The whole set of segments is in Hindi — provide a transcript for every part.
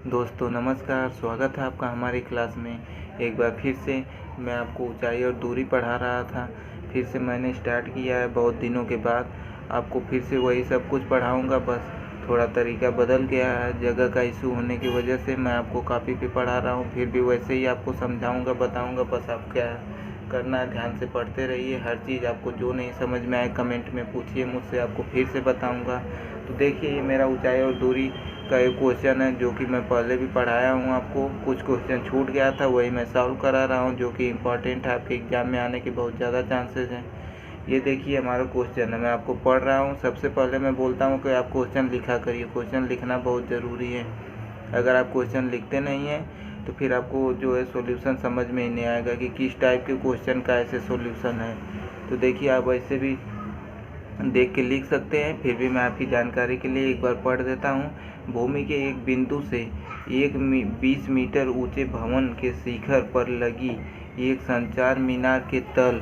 दोस्तों नमस्कार, स्वागत है आपका हमारी क्लास में। एक बार फिर से मैं आपको ऊंचाई और दूरी पढ़ा रहा था। फिर से मैंने स्टार्ट किया है बहुत दिनों के बाद। आपको फिर से वही सब कुछ पढ़ाऊंगा, बस थोड़ा तरीका बदल गया है। जगह का इशू होने की वजह से मैं आपको कॉपी पे पढ़ा रहा हूँ, फिर भी वैसे ही आपको समझाऊँगा, बताऊँगा। बस आप क्या करना है, ध्यान से पढ़ते रहिए। हर चीज़ आपको जो नहीं समझ में आए कमेंट में पूछिए मुझसे, आपको फिर से बताऊँगा। तो देखिए, ये मेरा ऊंचाई और दूरी का एक क्वेश्चन है जो कि मैं पहले भी पढ़ाया हूँ आपको। कुछ क्वेश्चन छूट गया था, वही मैं सॉल्व करा रहा हूँ, जो कि इम्पॉर्टेंट है, आपके एग्ज़ाम में आने के बहुत ज़्यादा चांसेस हैं। ये देखिए हमारा क्वेश्चन है, मैं आपको पढ़ रहा हूँ। सबसे पहले मैं बोलता हूँ कि आप क्वेश्चन लिखा करिए। क्वेश्चन लिखना बहुत ज़रूरी है। अगर आप क्वेश्चन लिखते नहीं हैं तो फिर आपको जो है सॉल्यूशन समझ में ही नहीं आएगा कि किस टाइप के क्वेश्चन का ऐसे सॉल्यूशन है। तो देखिए, आप ऐसे भी देख के लिख सकते हैं, फिर भी मैं आपकी जानकारी के लिए एक बार पढ़ देता हूँ। भूमि के एक बिंदु से 20 मीटर ऊंचे भवन के शिखर पर लगी एक संचार मीनार के तल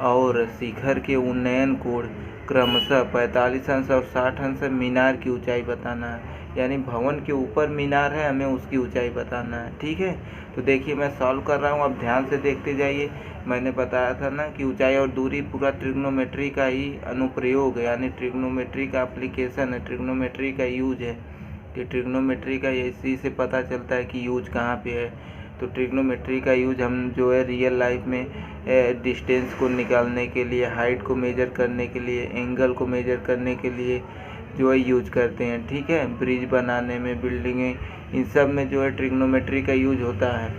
और शिखर के उन्नयन कोण क्रमशः 45 अंश और 60 अंश मीनार की ऊंचाई बताना है। यानी भवन के ऊपर मीनार है, हमें उसकी ऊंचाई बताना है। ठीक है, तो देखिए मैं सॉल्व कर रहा हूँ, आप ध्यान से देखते जाइए। मैंने बताया था ना कि ऊंचाई और दूरी पूरा ट्रिग्नोमेट्री का ही अनुप्रयोग है, यानी ट्रिग्नोमेट्री का एप्लीकेशन है, ट्रिग्नोमेट्री का यूज है। कि ट्रिग्नोमेट्री का इसी से पता चलता है कि यूज कहाँ पे है। तो ट्रिग्नोमेट्री का यूज हम जो है रियल लाइफ में डिस्टेंस को निकालने के लिए, हाइट को मेजर करने के लिए, एंगल को मेजर करने के लिए जो है यूज करते हैं। ठीक है, ब्रिज बनाने में, बिल्डिंगें, इन सब में जो है ट्रिग्नोमेट्री का यूज होता है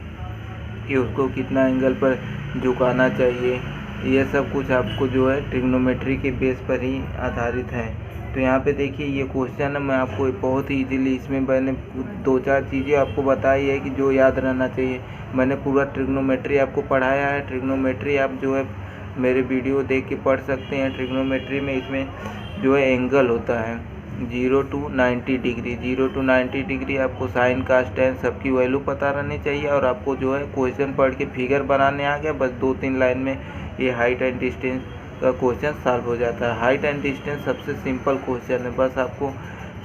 कि उसको कितना एंगल पर झुकाना चाहिए। ये सब कुछ आपको जो है ट्रिग्नोमेट्री के बेस पर ही आधारित है। तो यहाँ पे देखिए ये क्वेश्चन है, मैं आपको बहुत ही इजीली इसमें मैंने 2-4 चीज़ें आपको बताई है कि जो याद रहना चाहिए। मैंने पूरा ट्रिग्नोमेट्री आपको पढ़ाया है। ट्रिग्नोमेट्री आप जो है मेरे वीडियो देख के पढ़ सकते हैं। ट्रिग्नोमेट्री में इसमें जो है एंगल होता है 0 to 90 डिग्री। 0 to 90 डिग्री आपको साइन कास टेन सबकी वैल्यू पता रहनी चाहिए। और आपको जो है क्वेश्चन पढ़ के फिगर बनाने आ गया, बस 2-3 लाइन में ये हाइट एंड डिस्टेंस का क्वेश्चन सॉल्व हो जाता है। हाइट एंड डिस्टेंस सबसे सिंपल क्वेश्चन है, बस आपको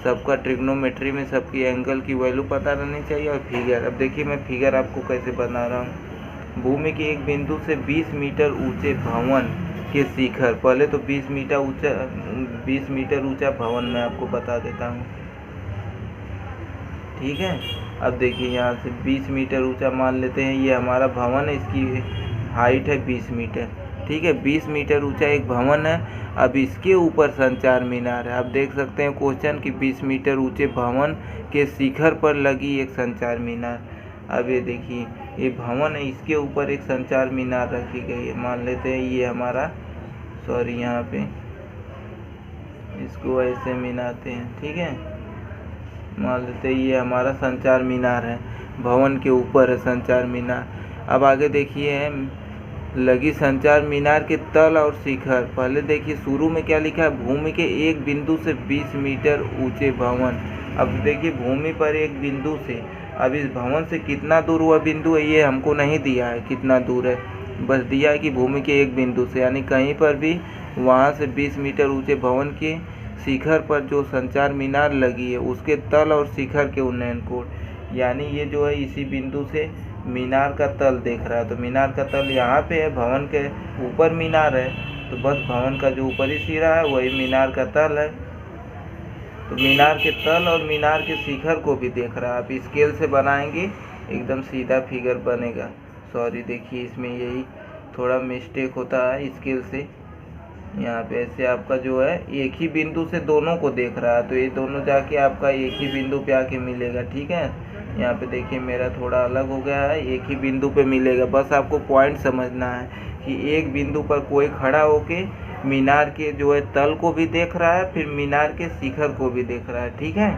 सबका ट्रिग्नोमेट्री में सबकी एंगल की वैल्यू पता रहनी चाहिए। और फिगर, अब देखिए मैं फिगर आपको कैसे बना रहा हूँ। भूमि के एक बिंदु से 20 मीटर ऊंचे भवन के शिखर, पहले तो 20 मीटर ऊंचा भवन मैं आपको बता देता हूँ। ठीक है, अब देखिए यहाँ से 20 मीटर ऊंचा मान लेते हैं, ये हमारा भवन है, इसकी हाइट है 20 मीटर। ठीक है, 20 मीटर ऊंचा एक भवन है। अब इसके ऊपर संचार मीनार है। आप देख सकते हैं क्वेश्चन कि 20 मीटर ऊंचे भवन के शिखर पर लगी एक संचार मीनार। अब ये देखिए, ये भवन है, इसके ऊपर एक संचार मीनार रखी गई है। मान लेते हैं ये हमारा, सॉरी यहाँ पे इसको ऐसे मिलाते हैं। ठीक है, मान लेते हैं ये हमारा संचार मीनार है, भवन के ऊपर है संचार मीनार। अब आगे देखिए लगी संचार मीनार के तल और शिखर। पहले देखिए शुरू में क्या लिखा है, भूमि के एक बिंदु से 20 मीटर ऊंचे भवन। अब देखिए भूमि पर एक बिंदु से, अब इस भवन से कितना दूर हुआ बिंदु है ये हमको नहीं दिया है कितना दूर है, बस दिया है कि भूमि के एक बिंदु से, यानी कहीं पर भी वहाँ से 20 मीटर ऊंचे भवन के शिखर पर जो संचार मीनार लगी है उसके तल और शिखर के उन्नयन कोण, यानी ये जो है इसी बिंदु से मीनार का तल देख रहा है। तो मीनार का तल यहाँ पे है, भवन के ऊपर मीनार है, तो बस भवन का जो ऊपरी सिरा है वही मीनार का तल है। तो मीनार के तल और मीनार के शिखर को भी देख रहा है। आप स्केल से बनाएंगे एकदम सीधा फिगर बनेगा। सॉरी, देखिए इसमें यही थोड़ा मिस्टेक होता है स्केल से। यहाँ पे ऐसे आपका जो है एक ही बिंदु से दोनों को देख रहा है, तो ये दोनों जाके आपका एक ही बिंदु पे आके मिलेगा। ठीक है, यहाँ पे देखिए मेरा थोड़ा अलग हो गया है, एक ही बिंदु पे मिलेगा। बस आपको पॉइंट समझना है कि एक बिंदु पर कोई खड़ा होके मीनार के जो है तल को भी देख रहा है, फिर मीनार के शिखर को भी देख रहा है। ठीक है,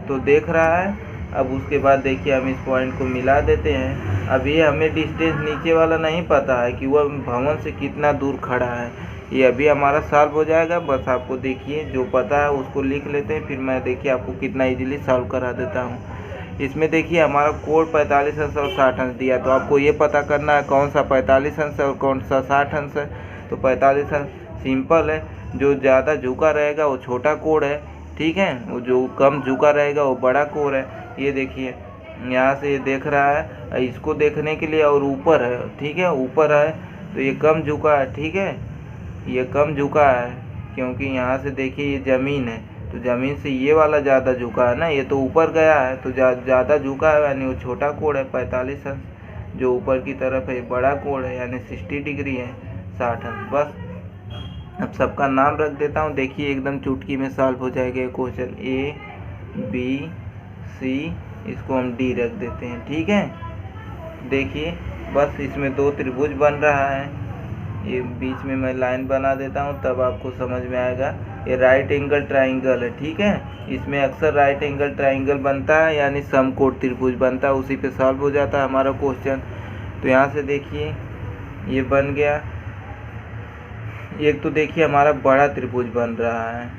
तो देख रहा है। अब उसके बाद देखिए हम इस पॉइंट को मिला देते हैं। अब ये हमें डिस्टेंस नीचे वाला नहीं पता है कि वह भवन से कितना दूर खड़ा है, ये अभी हमारा सॉल्व हो जाएगा। बस आपको देखिए जो पता है उसको लिख लेते हैं, फिर मैं देखिए आपको कितना इजीली सॉल्व करा देता हूँ। इसमें देखिए हमारा कोण 45 अंश और 60 अंश दिया, तो आपको ये पता करना है कौन सा 45 अंश और कौन सा 60 अंश है। तो 45 अंश सिंपल है, जो ज़्यादा झुका रहेगा वो छोटा कोण है। ठीक है, वो जो कम झुका रहेगा वो बड़ा कोण है। ये देखिए यहाँ से ये देख रहा है, इसको देखने के लिए और ऊपर है, ठीक है, ऊपर है तो ये कम झुका है, ठीक है, ये कम झुका है क्योंकि यहाँ से देखिए ये ज़मीन है, तो ज़मीन से ये वाला ज़्यादा झुका है ना, ये तो ऊपर गया है तो ज़्यादा झुका है, यानी वो छोटा कोण है 45 अंश, जो ऊपर की तरफ है बड़ा कोण है यानी 60 डिग्री है 60 अंश। बस अब सबका नाम रख देता हूँ, देखिए एकदम चुटकी में सॉल्व हो जाएगा ये क्वेश्चन। ABC, इसको हम D रख देते हैं, ठीक है। देखिए बस इसमें दो त्रिभुज बन रहा है, ये बीच में मैं लाइन बना देता हूँ तब आपको समझ में आएगा। ये राइट एंगल ट्राइंगल है, ठीक है, इसमें अक्सर राइट एंगल ट्राइंगल बनता है यानी समकोण त्रिभुज बनता है, उसी पे सॉल्व हो जाता है हमारा क्वेश्चन। तो यहाँ से देखिए ये बन गया, एक तो देखिए हमारा बड़ा त्रिभुज बन रहा है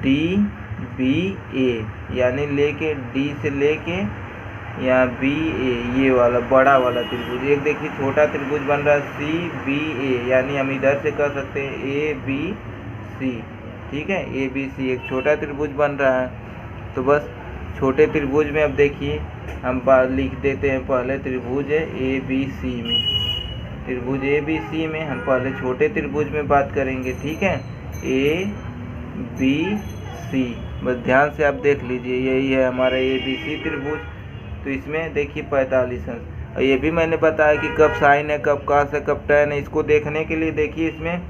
DBA, यानी लेके D से लेके यहाँ BA, ये वाला बड़ा वाला त्रिभुज। एक देखिए छोटा त्रिभुज बन रहा है CBA, यानी हम इधर से कर सकते हैं ABC, ठीक है, ABC एक छोटा त्रिभुज बन रहा है। तो बस छोटे त्रिभुज में अब देखिए हम लिख देते हैं, पहले त्रिभुज है ABC में, त्रिभुज ABC में हम पहले छोटे त्रिभुज में बात करेंगे, ठीक है, ABC। बस ध्यान से आप देख लीजिए, यही है हमारा ABC त्रिभुज। तो इसमें देखिए 45 अंश, और ये भी मैंने बताया कि कब साइन है, कब कॉस है, कब टैन है। इसको देखने के लिए देखिए इसमें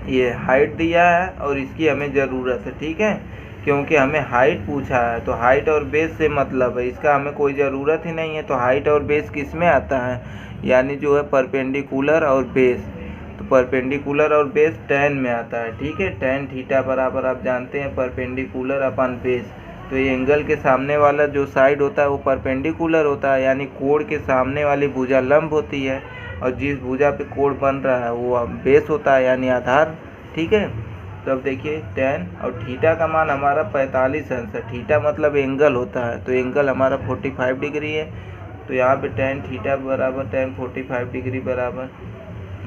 ये हाइट दिया है और इसकी हमें ज़रूरत है, ठीक है, क्योंकि हमें हाइट पूछा है तो हाइट और बेस से मतलब है, इसका हमें कोई ज़रूरत ही नहीं है। तो हाइट और बेस किस में आता है, यानी जो है परपेंडिकुलर और बेस, तो परपेंडिकुलर और बेस टैन में आता है, ठीक है, टैन थीटा बराबर आप जानते हैं परपेंडिकुलर अपन बेस। तो ये एंगल के सामने वाला जो साइड होता है वो परपेंडिकुलर होता है, यानी कोण के सामने वाली भुजा लंब होती है, और जिस भुजा पे कोण बन रहा है वो बेस होता है यानी आधार, ठीक है। तो अब देखिए टैन और थीटा का मान हमारा 45 अंश है, थीटा मतलब एंगल होता है, तो एंगल हमारा 45 डिग्री है। तो यहाँ पे टैन थीटा बराबर टैन 45 डिग्री बराबर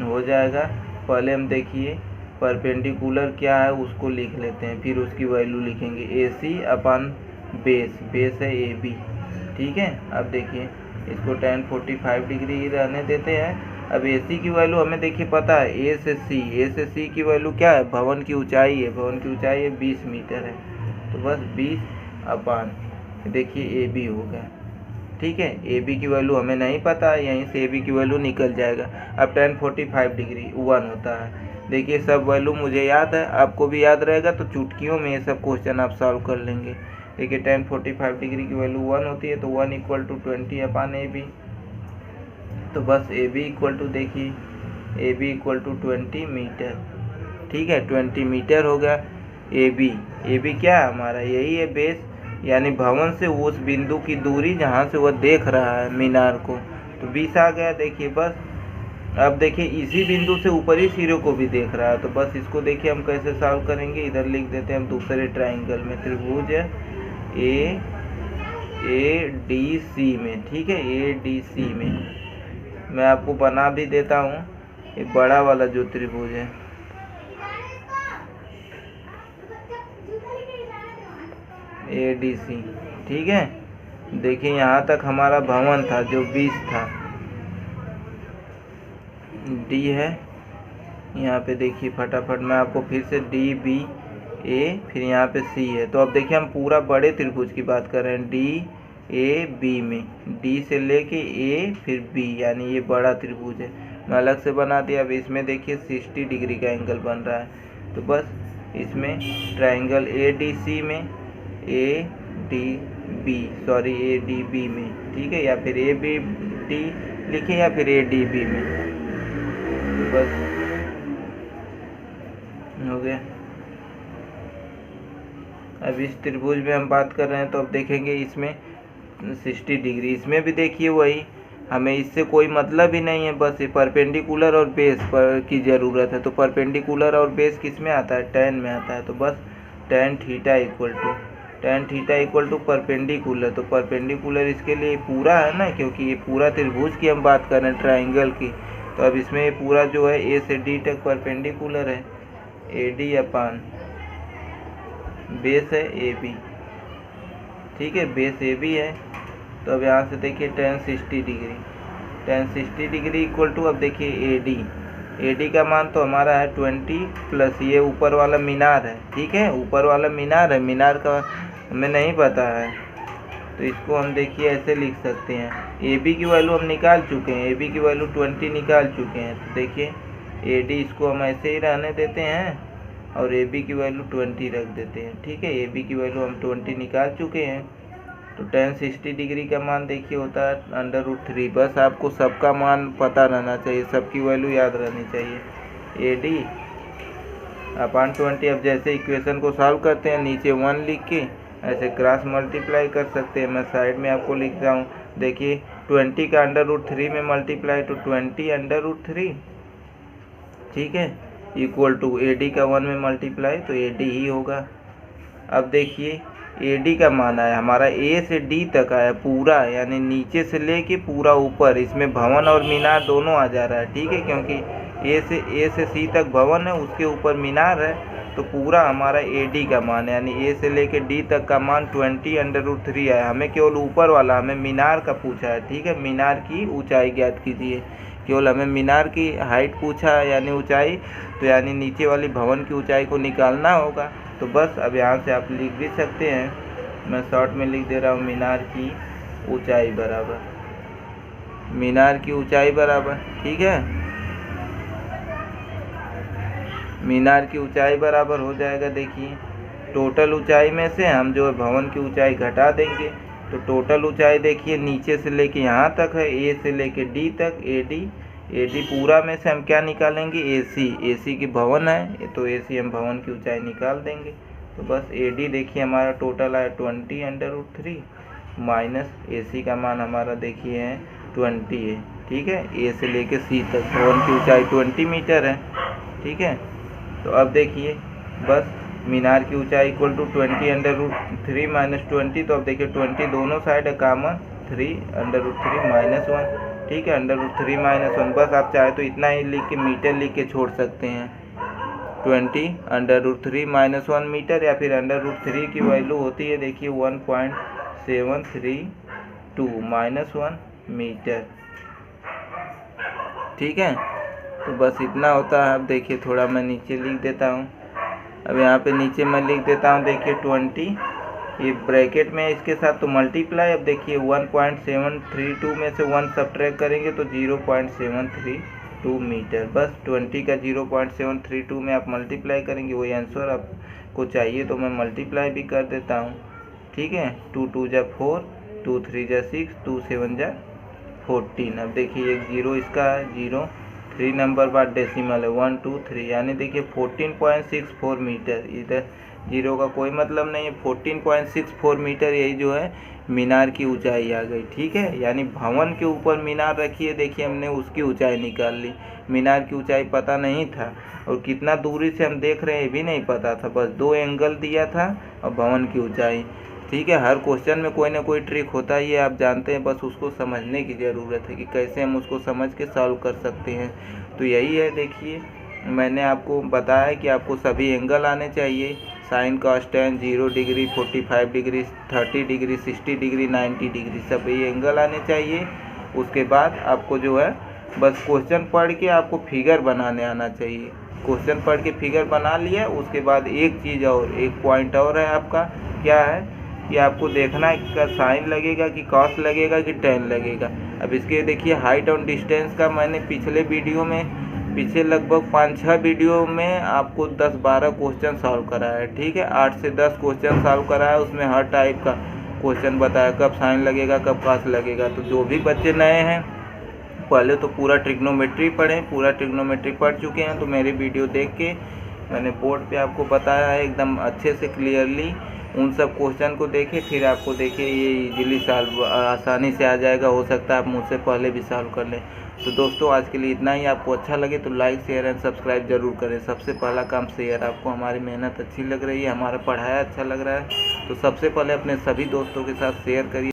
हो जाएगा। पहले हम देखिए परपेंडिकुलर क्या है उसको लिख लेते हैं, फिर उसकी वैल्यू लिखेंगे, AC अपन बेस, बेस है AB, ठीक है। अब देखिए इसको टैन 45 डिग्री रहने देते हैं। अब AC की वैल्यू हमें देखिए पता है, A से C की वैल्यू क्या है, भवन की ऊंचाई है, भवन की ऊंचाई है 20 मीटर है, तो बस 20 अपन देखिए AB हो गया, ठीक है। AB की वैल्यू हमें नहीं पता है, यहीं से AB की वैल्यू निकल जाएगा। अब टैन 45 डिग्री 1 होता है, देखिए सब वैल्यू मुझे याद है, आपको भी याद रहेगा तो चुटकियों में ये सब क्वेश्चन आप सॉल्व कर लेंगे। देखिए टैन 45 डिग्री की वैल्यू 1 होती है, तो 1 = 20 अपन AB। तो बस AB इक्वल टू देखिए AB = 20 मीटर, ठीक है, 20 मीटर हो गया। AB क्या है हमारा, यही है बेस, यानी भवन से उस बिंदु की दूरी जहाँ से वह देख रहा है मीनार को, तो 20 आ गया। देखिए बस अब देखिए इसी बिंदु से ऊपरी सिरे को भी देख रहा है, तो बस इसको देखिए हम कैसे सॉल्व करेंगे, इधर लिख देते हैं हम दूसरे ट्राइंगल में, त्रिभुज ADC में, ठीक है, ADC में मैं आपको बना भी देता हूँ, ये बड़ा वाला जो त्रिभुज है ADC, ठीक है। देखिए यहाँ तक हमारा भवन था जो 20 था, D है, यहाँ पे देखिए फटाफट मैं आपको फिर से DBA, फिर यहाँ पे C है। तो अब देखिए हम पूरा बड़े त्रिभुज की बात कर रहे हैं, DAB में, D से लेके A फिर B, यानी ये बड़ा त्रिभुज है, मैं अलग से बना दिया। अब इसमें देखिए 60 डिग्री का एंगल बन रहा है, तो बस इसमें ट्राइंगल ADC में ADB में, ठीक है, या फिर ABD लिखे या फिर ADB में, तो बस हो गया। अब इस त्रिभुज में हम बात कर रहे हैं, तो अब देखेंगे इसमें 60 डिग्री, इसमें भी देखिए वही, हमें इससे कोई मतलब ही नहीं है, बस ये परपेंडिकुलर और बेस पर की ज़रूरत है। तो परपेंडिकुलर और बेस किस में आता है, टैन में आता है, तो बस tan theta equal to perpendicular, तो परपेंडिकुलर इसके लिए पूरा है ना, क्योंकि ये पूरा त्रिभुज की हम बात कर रहे हैं ट्राइंगल की, तो अब इसमें ये पूरा जो है A से D तक परपेंडिकुलर है, AD अपन बेस है AB, ठीक है, बेस ए बी है। तो अब यहाँ से देखिए tan 60 degree, tan 60 degree equal to, अब देखिए ए डी का मान तो हमारा है 20 प्लस ये ऊपर वाला मीनार है। ठीक है, ऊपर वाला मीनार है, मीनार का हमें नहीं पता है, तो इसको हम देखिए ऐसे लिख सकते हैं। ए बी की वैल्यू हम निकाल चुके हैं, ए बी की वैल्यू 20 निकाल चुके हैं। तो देखिए ए डी इसको हम ऐसे ही रहने देते हैं और ए बी की वैल्यू 20 रख देते हैं। ठीक है, ए बी की वैल्यू हम 20 निकाल चुके हैं। तो tan 60 डिग्री का मान देखिए होता है √3। बस आपको सबका मान पता रहना चाहिए, सबकी वैल्यू याद रहनी चाहिए। A D upon 20। अब जैसे इक्वेशन को सॉल्व करते हैं, नीचे 1 लिख के ऐसे क्रॉस मल्टीप्लाई कर सकते हैं। मैं साइड में आपको लिख रहा हूँ, देखिए 20 का √3 में मल्टीप्लाई तो 20 √3। ठीक है, इक्वल टू ए डी का 1 में मल्टीप्लाई तो ए डी ही होगा। अब देखिए ए डी का मान आया हमारा ए से डी तक आया पूरा, यानी नीचे से लेके पूरा ऊपर, इसमें भवन और मीनार दोनों आ जा रहा है। ठीक है, क्योंकि ए से सी तक भवन है, उसके ऊपर मीनार है, तो पूरा हमारा ए डी का मान है, यानी ए से लेके डी तक का मान 20 √3 आया। हमें केवल ऊपर वाला, हमें मीनार का पूछा है। ठीक है, मीनार की ऊंचाई ज्ञात कीजिए, केवल हमें मीनार की हाइट पूछा है यानी ऊंचाई, तो यानी नीचे वाली भवन की ऊंचाई को निकालना होगा। तो बस अब यहाँ से आप लिख भी सकते हैं, मैं शॉर्ट में लिख दे रहा हूँ, मीनार की ऊंचाई बराबर, मीनार की ऊंचाई बराबर, ठीक है, मीनार की ऊंचाई बराबर हो जाएगा। देखिए टोटल ऊंचाई में से हम जो है भवन की ऊंचाई घटा देंगे, तो टोटल ऊंचाई देखिए नीचे से लेके यहाँ तक है, ए से लेके डी तक, ए डी पूरा में से हम क्या निकालेंगे, ए सी की भवन है, तो ए सी हम भवन की ऊंचाई निकाल देंगे। तो बस ए डी देखिए हमारा टोटल आया 20 √3 माइनस ए सी का मान हमारा देखिए है 20 है। ठीक है, ए से लेके सी तक भवन की ऊंचाई 20 मीटर है। ठीक है, तो अब देखिए बस मीनार की ऊंचाई इक्वल टू 20 √3 माइनस 20, तो अब देखिए 20 दोनों साइड है कॉमन, 3 √3 माइनस 1। ठीक है, √3 माइनस 1, बस आप चाहे तो इतना ही लिख के मीटर लिख के छोड़ सकते हैं। 20 √3 माइनस 1 मीटर, या फिर √3 की वैल्यू होती है देखिए 1.732 माइनस 1 मीटर। ठीक है, तो बस इतना होता है। अब देखिए थोड़ा मैं नीचे लिख देता हूँ, अब यहाँ पे नीचे मैं लिख देता हूँ देखिए 20, ये ब्रैकेट में इसके साथ तो मल्टीप्लाई। अब देखिए 1.732 में से 1 सब्ट्रैक्ट करेंगे तो 0.732 मीटर। बस 20 का 0.732 में आप मल्टीप्लाई करेंगे, वही आंसर आपको चाहिए, तो मैं मल्टीप्लाई भी कर देता हूँ। ठीक है, 2 2 जा 4, 2 3 जा 6, 2 7 जा 14। अब देखिए एक जीरो इसका है, 0 3 नंबर बाद डेसिमल है 1 2 3, यानी देखिए 14.64 मीटर। इधर जीरो का कोई मतलब नहीं है, 14.64 मीटर यही जो है मीनार की ऊंचाई आ गई। ठीक है, यानी भवन के ऊपर मीनार रखिए, देखिए हमने उसकी ऊंचाई निकाल ली। मीनार की ऊंचाई पता नहीं था और कितना दूरी से हम देख रहे हैं ये भी नहीं पता था, बस 2 एंगल दिया था और भवन की ऊंचाई। ठीक है, हर क्वेश्चन में कोई ना कोई ट्रिक होता है, ये आप जानते हैं, बस उसको समझने की ज़रूरत है कि कैसे हम उसको समझ के सॉल्व कर सकते हैं। तो यही है, देखिए मैंने आपको बताया कि आपको सभी एंगल आने चाहिए, sine cos tan, 0 degree, 45 degree, 30 degree, 60 degree, 90 degree, सभी एंगल आने चाहिए। उसके बाद आपको जो है बस क्वेश्चन पढ़ के आपको फिगर बनाने आना चाहिए। क्वेश्चन पढ़ के फिगर बना लिया, उसके बाद एक चीज़ और, एक पॉइंट और है आपका, क्या है कि आपको देखना है कि साइन लगेगा कि कॉस लगेगा कि टेन लगेगा। अब इसके देखिए हाइट और डिस्टेंस का मैंने पिछले वीडियो में, पीछे लगभग 5-6 वीडियो में आपको 10-12 क्वेश्चन सॉल्व कराया है। ठीक है, 8 से 10 क्वेश्चन सॉल्व कराया, उसमें हर टाइप का क्वेश्चन बताया, कब साइन लगेगा कब कॉस लगेगा। तो जो भी बच्चे नए हैं पहले तो पूरा ट्रिग्नोमेट्री पढ़ें, पूरा ट्रिग्नोमेट्री पढ़ चुके हैं तो मेरी वीडियो देख के मैंने बोर्ड पे आपको बताया है एकदम अच्छे से क्लियरली, उन सब क्वेश्चन को देखें, फिर आपको देखिए ये इजीली सॉल्व आसानी से आ जाएगा। हो सकता है आप मुझसे पहले भी सॉल्व कर लें। तो दोस्तों आज के लिए इतना ही। आपको अच्छा लगे तो लाइक शेयर एंड सब्सक्राइब जरूर करें। सबसे पहला काम शेयर, आपको हमारी मेहनत अच्छी लग रही है, हमारा पढ़ाया अच्छा लग रहा है तो सबसे पहले अपने सभी दोस्तों के साथ शेयर करिए।